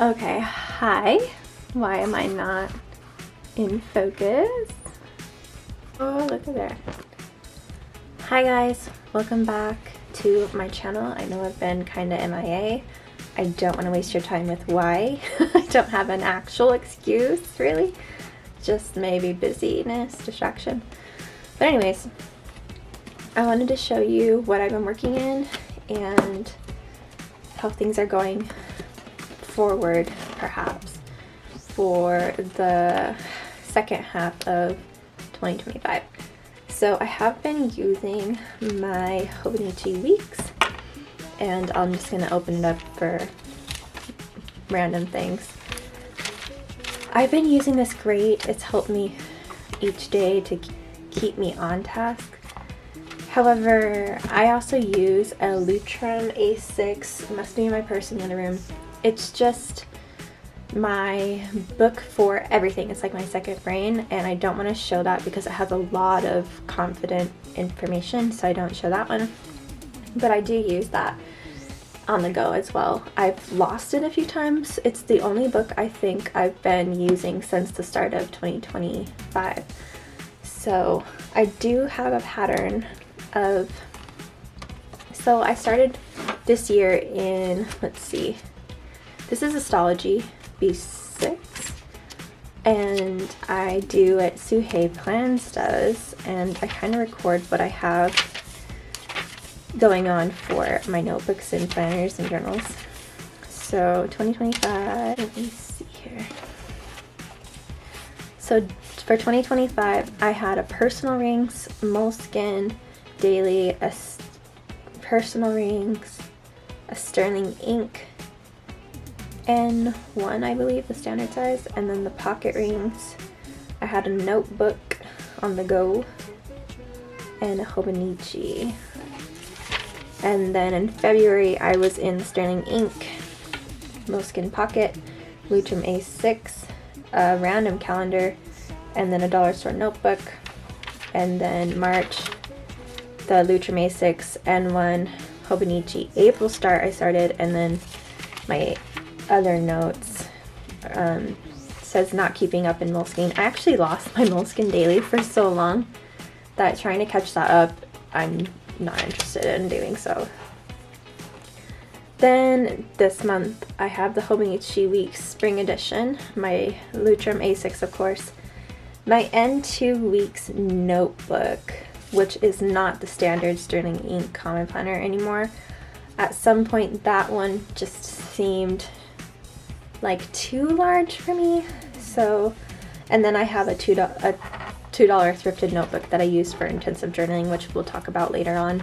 Okay, hi. Why am I not in focus? Oh, look at there. Hi guys, welcome back to my channel. I know I've been kind of MIA. I don't want to waste your time with why. I don't have an actual excuse, really. Just maybe busyness, distraction. But anyways, I wanted to show you what I've been working in and how things are going forward, perhaps, for the second half of 2025. So I have been using my Hobonichi weeks, and I'm just going to open it up for random things. I've been using this great. It's helped me each day to keep me on task. However, I also use a Lutrum A6. It must be in my purse in the other room. It's just my book for everything. It's like my second brain, and I don't want to show that because it has a lot of confident information, so I don't show that one. But I do use that on the go as well. I've lost it a few times. It's the only book I think I've been using since the start of 2025. So I do have a pattern of, so I started this year in, let's see, this is Astrology B6, and I do what Suhei Plans does, and I kind of record what I have going on for my notebooks and planners and journals. So 2025, let me see here. So for 2025, I had a personal rings, moleskin, daily, a personal rings, a sterling ink, N1, I believe, the standard size, and then the pocket rings. I had a notebook on the go and a Hobonichi. And then in February, I was in the sterling ink, moleskin pocket, Lutrum A6, a random calendar, and then a dollar store notebook. And then March, the Lutrum A6, N1, Hobonichi April start I started, and then my other notes says not keeping up in moleskin. I actually lost my moleskin daily for so long that trying to catch that up, I'm not interested in doing so. Then this month I have the Hobonichi Weeks Spring Edition, my Lutrum A6 of course, my N2 Weeks notebook, which is not the standard sterling ink common planner anymore. At some point that one just seemed like too large for me, so, and then I have a $2 thrifted notebook that I use for intensive journaling, which we'll talk about later on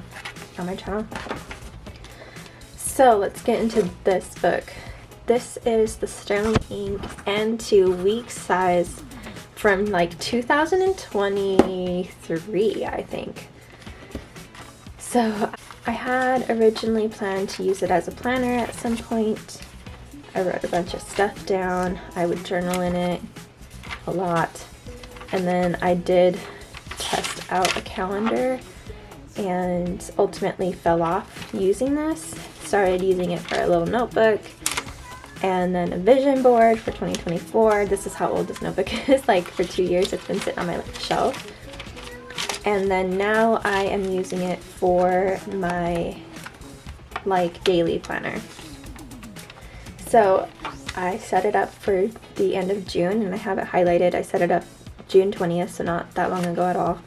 my channel. So let's get into this book. This is the sterling ink N2 week size from like 2023, I think. So I had originally planned to use it as a planner at some point. I wrote a bunch of stuff down. I would journal in it a lot. And then I did test out a calendar and ultimately fell off using this. Started using it for a little notebook and then a vision board for 2024. This is how old this notebook is. Like for 2 years it's been sitting on my shelf. And then now I am using it for my like daily planner. So I set it up for the end of June, and I have it highlighted. I set it up June 20th, so not that long ago at all.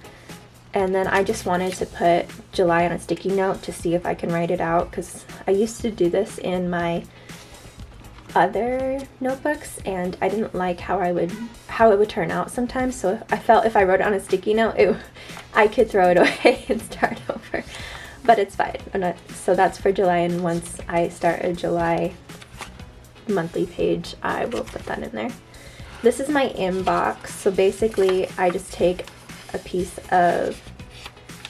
And then I just wanted to put July on a sticky note to see if I can write it out, because I used to do this in my other notebooks and I didn't like how it would turn out sometimes. So I felt if I wrote it on a sticky note, I could throw it away and start over. But it's fine. So that's for July, and once I start a July monthly page, I will put that in there. This is my inbox. So basically I just take a piece of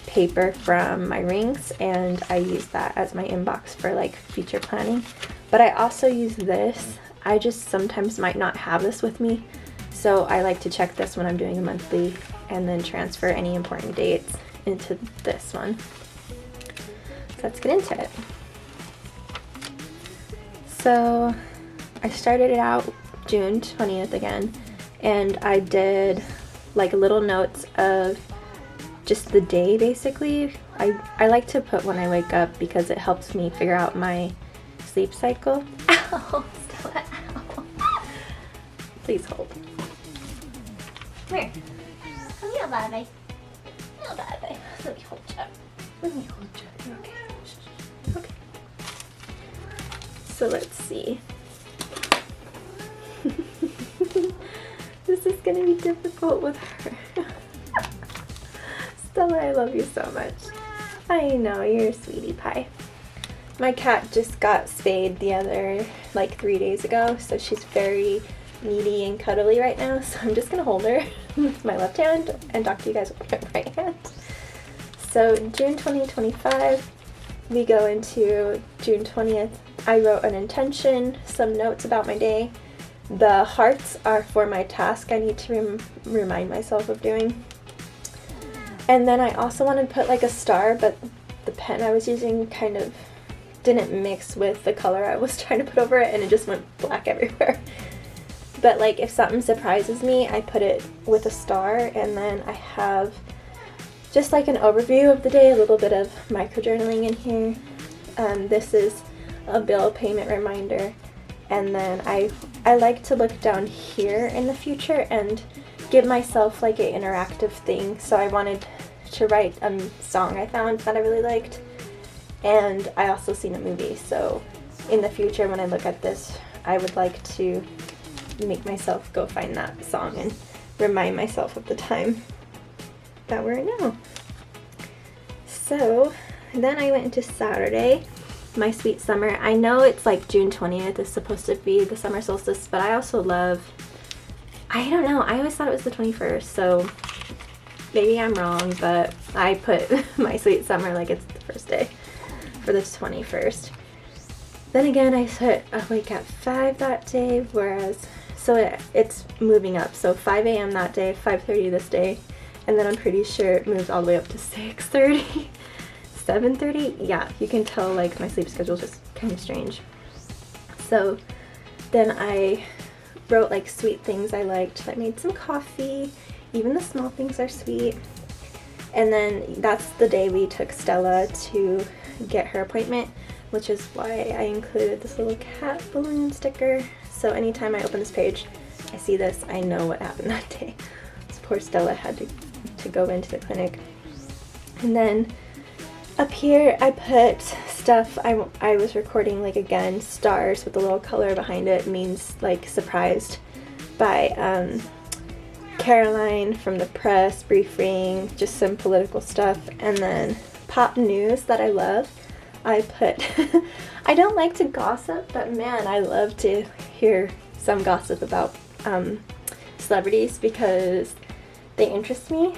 paper from my rings and I use that as my inbox for like future planning. But I also use this. I just sometimes might not have this with me, so I like to check this when I'm doing a monthly and then transfer any important dates into this one. So let's get into it. So I started it out June 20th again, and I did like little notes of just the day basically. I like to put when I wake up because it helps me figure out my sleep cycle. Ow, Stella, ow. Please hold. Come here. Come here, baby. No, baby. Let me hold you. Let me hold you. Okay. Okay. So let's see. This is gonna be difficult with her. Stella, I love you so much. I know, you're a sweetie pie. My cat just got spayed like 3 days ago, so she's very needy and cuddly right now, so I'm just gonna hold her with my left hand and talk to you guys with my right hand. So June 2025, we go into June 20th. I wrote an intention, some notes about my day. The hearts are for my task I need to remind myself of doing. And then I also wanted to put like a star, but the pen I was using kind of didn't mix with the color I was trying to put over it, and it just went black everywhere. But like if something surprises me, I put it with a star, and then I have just like an overview of the day, a little bit of micro-journaling in here. This is a bill payment reminder, and then I like to look down here in the future and give myself like an interactive thing. So I wanted to write a song I found that I really liked, and I also seen a movie, so in the future when I look at this I would like to make myself go find that song and remind myself of the time that we're in now. So then I went into Saturday, my sweet summer. I know it's like June 20th is supposed to be the summer solstice, but I also love, I don't know, I always thought it was the 21st, so maybe I'm wrong, but I put my sweet summer like it's the first day for the 21st. Then again, I put awake at 5 that day, whereas, so it's moving up. So 5 a.m. that day, 5:30 this day, and then I'm pretty sure it moved all the way up to 6:30, 7:30. Yeah, you can tell like my sleep schedule is just kind of strange. So then I wrote like sweet things I liked. I made some coffee. Even the small things are sweet. And then that's the day we took Stella to get her appointment, which is why I included this little cat balloon sticker. So anytime I open this page, I see this, I know what happened that day. This poor Stella had to go into the clinic. And then up here I put stuff I was recording, like again, stars with a little color behind it means like surprised by Caroline from the press briefing, just some political stuff. And then pop news that I love, I put I don't like to gossip, but man, I love to hear some gossip about celebrities because they interest me.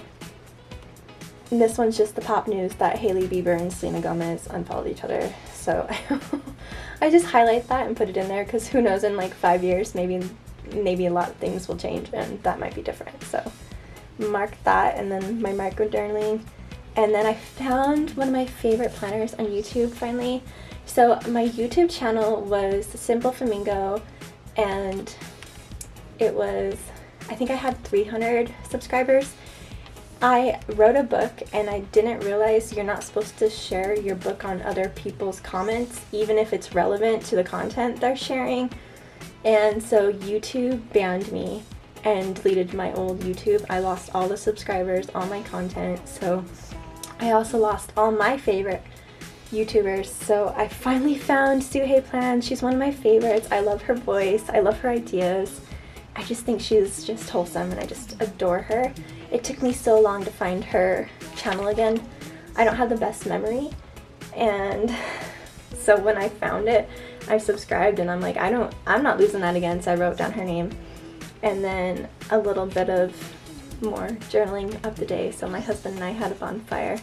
And this one's just the pop news that Hailey Bieber and Selena Gomez unfollowed each other. So I just highlight that and put it in there because who knows, in like 5 years maybe a lot of things will change and that might be different. So mark that, and then my micro journaling. And then I found one of my favorite planners on YouTube finally. So my YouTube channel was Simple Flamingo, and it was, I think I had 300 subscribers. I wrote a book and I didn't realize you're not supposed to share your book on other people's comments, even if it's relevant to the content they're sharing. And so YouTube banned me and deleted my old YouTube. I lost all the subscribers, all my content. So I also lost all my favorite YouTubers. So I finally found Suhei Plan. She's one of my favorites. I love her voice. I love her ideas. I just think she's just wholesome and I just adore her. It took me so long to find her channel again. I don't have the best memory, and so when I found it, I subscribed and I'm like, I'm not losing that again, so I wrote down her name. And then a little bit of more journaling of the day. So my husband and I had a bonfire,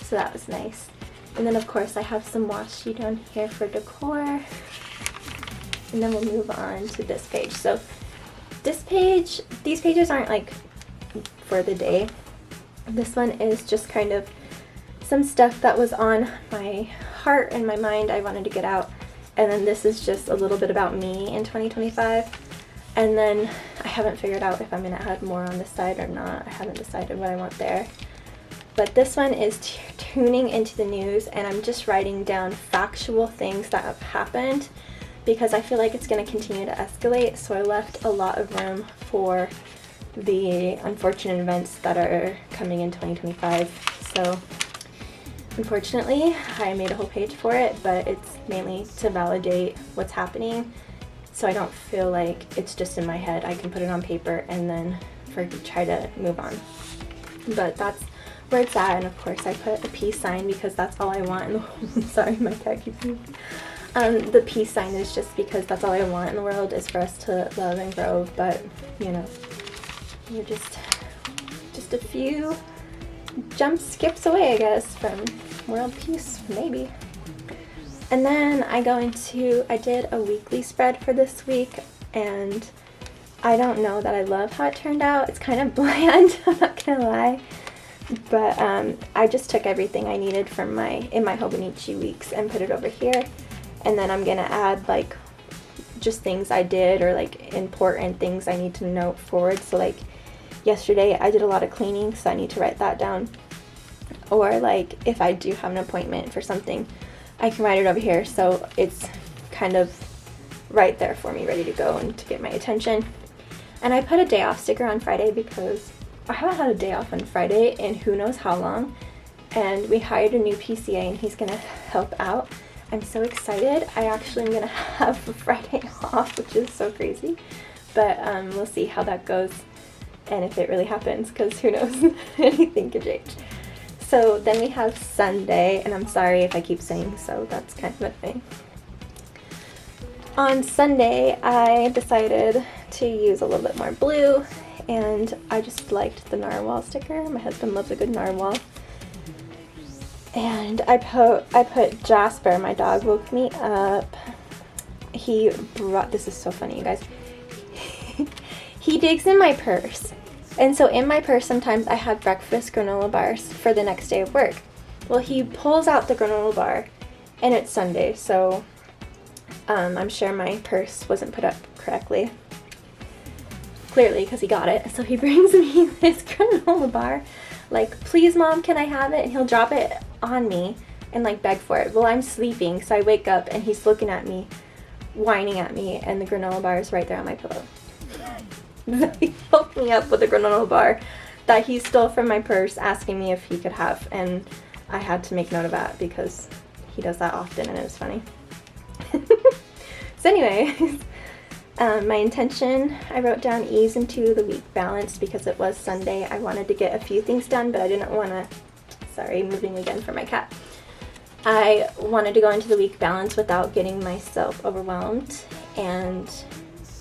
so that was nice. And then of course I have some washi down here for decor. And then we'll move on to this page. So this page, these pages aren't like for the day. This one is just kind of some stuff that was on my heart and my mind I wanted to get out. and then this is just a little bit about me in 2025. And then I haven't figured out if I'm going to add more on this side or not. I haven't decided what I want there. But this one is tuning into the news, and I'm just writing down factual things that have happened because I feel like it's going to continue to escalate. So I left a lot of room for the unfortunate events that are coming in 2025. So unfortunately, I made a whole page for it, but it's mainly to validate what's happening so I don't feel like it's just in my head. I can put it on paper and then try to move on. But that's where it's at, and of course I put a peace sign because that's all I want in the world. Sorry, my cat keeps moving. The peace sign is just because that's all I want in the world, is for us to love and grow, but you know, you're just a few skips away, I guess, from world peace, maybe. And then I did a weekly spread for this week, and I don't know that I love how it turned out. It's kind of bland, I'm not gonna lie. But I just took everything I needed from in my Hobonichi weeks and put it over here. And then I'm gonna add like just things I did, or like important things I need to note forward. So like yesterday I did a lot of cleaning, so I need to write that down. Or like if I do have an appointment for something, I can write it over here, so it's kind of right there for me, ready to go and to get my attention. And I put a day off sticker on Friday because I haven't had a day off on Friday in who knows how long, and we hired a new PCA and he's gonna help out. I'm so excited. I actually am gonna have a Friday off, which is so crazy, but we'll see how that goes and if it really happens, because who knows, anything could change. So then we have Sunday, and I'm sorry if I keep saying so, that's kind of a thing. On Sunday, I decided to use a little bit more blue, and I just liked the narwhal sticker. My husband loves a good narwhal. And I put Jasper, my dog, woke me up. This is so funny, you guys. He digs in my purse. And so in my purse, sometimes I have breakfast granola bars for the next day of work. Well, he pulls out the granola bar, and it's Sunday, so I'm sure my purse wasn't put up correctly. Clearly, because he got it. So he brings me this granola bar, like, please mom, can I have it? And he'll drop it on me and like beg for it. Well, I'm sleeping, so I wake up and he's looking at me, whining at me, and the granola bar is right there on my pillow. He woke me up with a granola bar that he stole from my purse, asking me if he could have, and I had to make note of that because he does that often and it was funny. So anyways, my intention, I wrote down ease into the week balance because it was Sunday. I wanted to get a few things done, but I didn't want to, sorry, moving again for my cat. I wanted to go into the week balance without getting myself overwhelmed and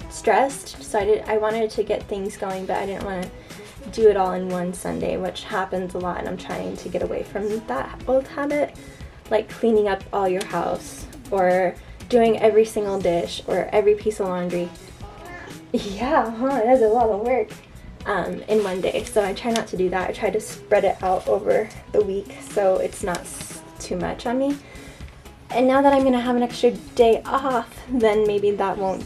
stressed, so I wanted to get things going, but I didn't want to do it all in one Sunday, which happens a lot, and I'm trying to get away from that old habit, like cleaning up all your house or doing every single dish or every piece of laundry. Yeah, that's a lot of work in one day, so I try not to do that. I try to spread it out over the week so it's not too much on me. And now that I'm gonna have an extra day off, then maybe that'll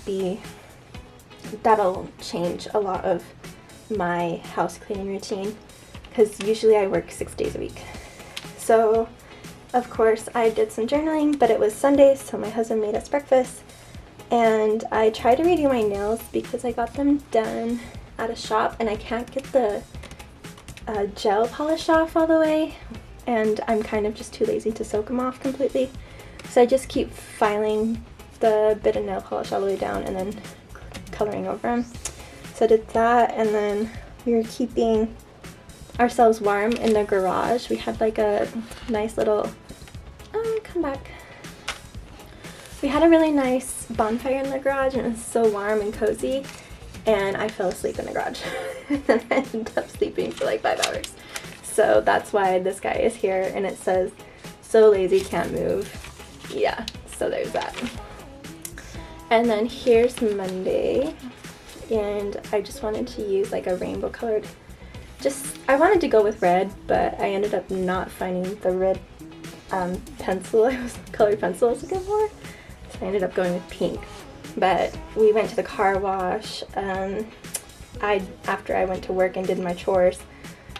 change a lot of my house cleaning routine, because usually I work 6 days a week. So of course I did some journaling, but it was Sunday, so my husband made us breakfast, and I tried to redo my nails because I got them done at a shop and I can't get the gel polish off all the way, and I'm kind of just too lazy to soak them off completely, so I just keep filing the bit of nail polish all the way down and then coloring over them. So I did that, and then we were keeping ourselves warm in the garage. We had like a nice little, come back. We had a really nice bonfire in the garage, and it was so warm and cozy, and I fell asleep in the garage. And then I ended up sleeping for like 5 hours. So that's why this guy is here, and it says, so lazy, can't move. Yeah, so there's that. And then here's Monday, and I just wanted to use like a rainbow colored, I wanted to go with red, but I ended up not finding the red colored pencil I was looking for. I ended up going with pink. But we went to the car wash after I went to work and did my chores.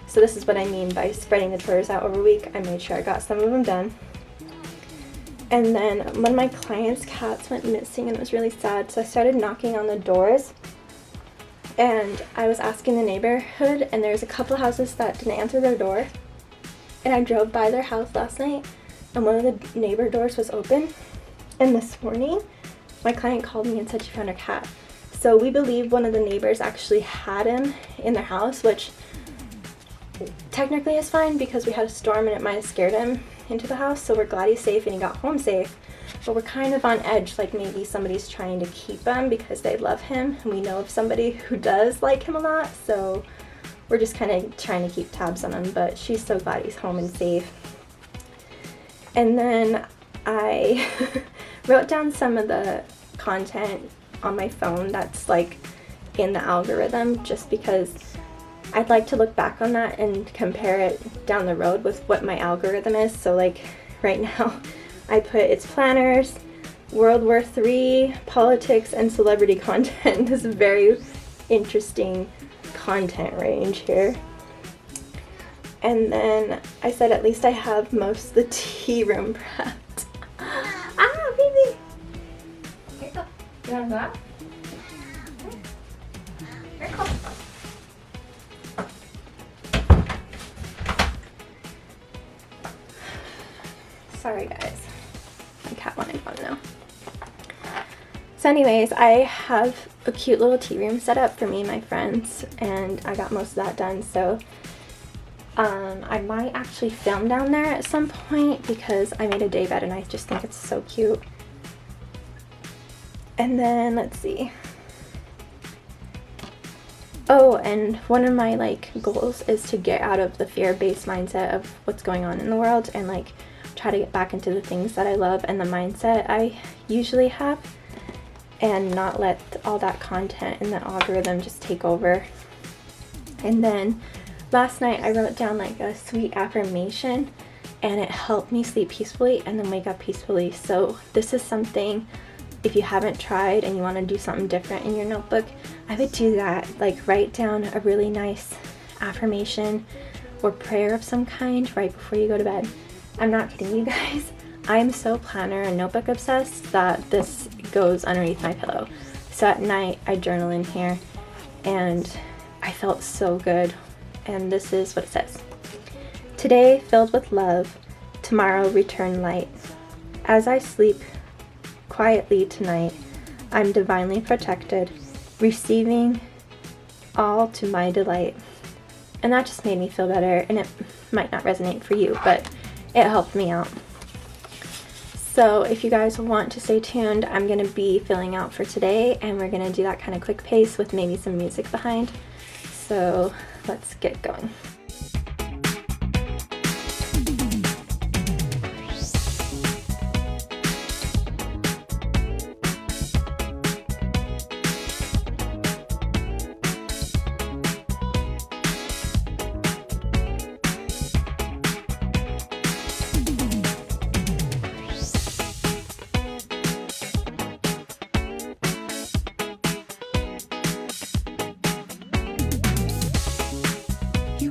So this is what I mean by spreading the chores out over a week. I made sure I got some of them done. And then one of my clients' cats went missing and it was really sad. So I started knocking on the doors and I was asking the neighborhood, and there's a couple houses that didn't answer their door. And I drove by their house last night and one of the neighbor doors was open. And this morning, my client called me and said she found her cat. So we believe one of the neighbors actually had him in their house, which technically is fine because we had a storm and it might have scared him into the house. So we're glad he's safe and he got home safe. But we're kind of on edge, like maybe somebody's trying to keep him because they love him. And we know of somebody who does like him a lot. So we're just kind of trying to keep tabs on him. But she's so glad he's home and safe. And then I wrote down some of the content on my phone that's like in the algorithm, just because I'd like to look back on that and compare it down the road with what my algorithm is. So like right now I put it's planners, World War III, politics, and celebrity content. This is very interesting content range here. And then I said at least I have most of the tea room prepped. Ah, baby! Here you go. You wanna go out? Here you go. Sorry guys, my cat wanted one now. So anyways, I have a cute little tea room set up for me and my friends, and I got most of that done. So I might actually film down there at some point because I made a day bed and I just think it's so cute. And then let's see. Oh, and one of my like goals is to get out of the fear-based mindset of what's going on in the world and like try to get back into the things that I love and the mindset I usually have, and not let all that content and the algorithm just take over. And then last night I wrote down like a sweet affirmation and it helped me sleep peacefully and then wake up peacefully. So this is something, if you haven't tried and you want to do something different in your notebook, I would do that. Like write down a really nice affirmation or prayer of some kind right before you go to bed. I'm not kidding you guys. I'm so planner and notebook obsessed that this goes underneath my pillow. So at night I journal in here and I felt so good. And this is what it says. Today filled with love, tomorrow return light. As I sleep quietly tonight, I'm divinely protected, receiving all to my delight. And that just made me feel better, and it might not resonate for you, but it helped me out. So if you guys want to stay tuned, I'm going to be filling out for today, and we're going to do that kind of quick pace with maybe some music behind. So let's get going. You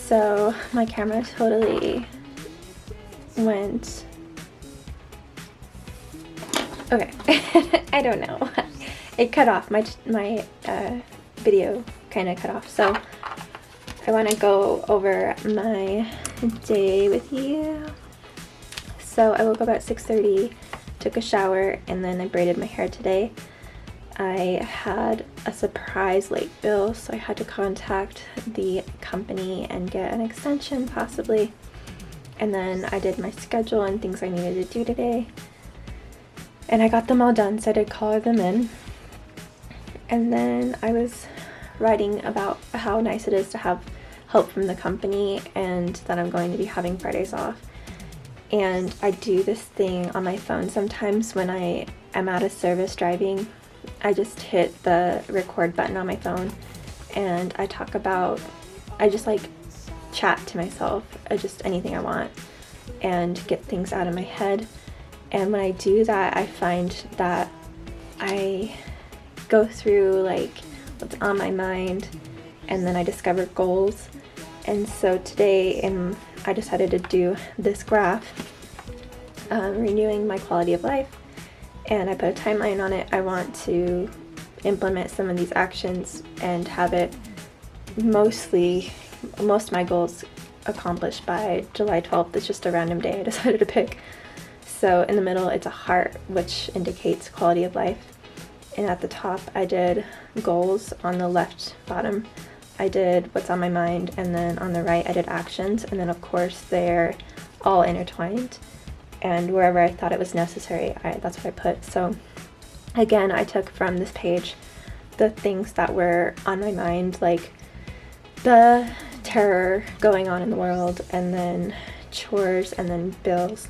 So my camera totally went, okay. I don't know, it cut off, my video kind of cut off. So I want to go over my day with you. So I woke up at 6:30, took a shower, and then I braided my hair today. I had a surprise late bill, so I had to contact the company and get an extension possibly. And then I did my schedule and things I needed to do today. And I got them all done, so I did color them in. And then I was writing about how nice it is to have help from the company and that I'm going to be having Fridays off. And I do this thing on my phone sometimes when I am out of service driving. I just hit the record button on my phone and I talk about, I just like chat to myself, just anything I want, and get things out of my head. And when I do that, I find that I go through like what's on my mind, and then I discover goals. And so today I decided to do this graph, renewing my quality of life, and I put a timeline on it. I want to implement some of these actions and have it most of my goals accomplished by July 12th. It's just a random day I decided to pick. So in the middle it's a heart, which indicates quality of life. And at the top I did goals. On the left bottom I did what's on my mind, and then on the right I did actions, and then of course they're all intertwined, and wherever I thought it was necessary, that's what I put. So again, I took from this page the things that were on my mind, like the terror going on in the world, and then chores, and then bills.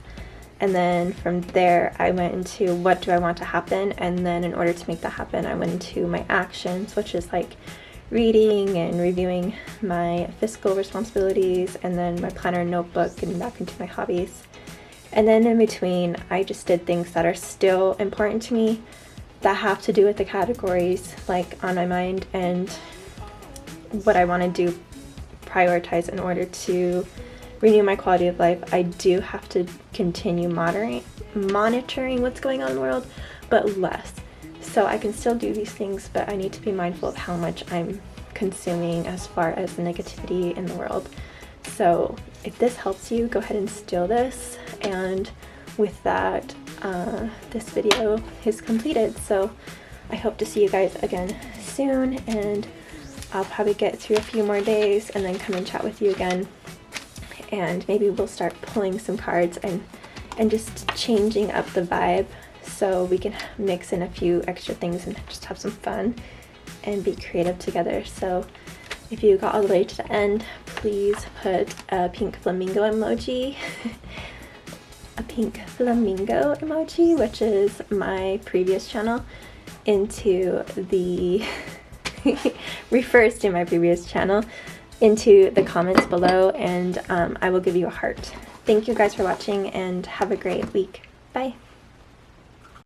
And then from there I went into what do I want to happen, and then in order to make that happen I went into my actions, which is like reading and reviewing my fiscal responsibilities, and then my planner and notebook, and back into my hobbies. And then in between I just did things that are still important to me that have to do with the categories like on my mind and what I want to do, prioritize in order to renew my quality of life. I do have to continue monitoring what's going on in the world, but less. So I can still do these things, but I need to be mindful of how much I'm consuming as far as the negativity in the world. So if this helps you, go ahead and steal this. And with that, this video is completed. So I hope to see you guys again soon, and I'll probably get through a few more days and then come and chat with you again. And maybe we'll start pulling some cards and just changing up the vibe, so we can mix in a few extra things and just have some fun and be creative together. So if you got all the way to the end, please put a pink flamingo emoji, a pink flamingo emoji, which is my previous channel, into the refers to my previous channel, into the comments below, and I will give you a heart. Thank you guys for watching, and have a great week. Bye.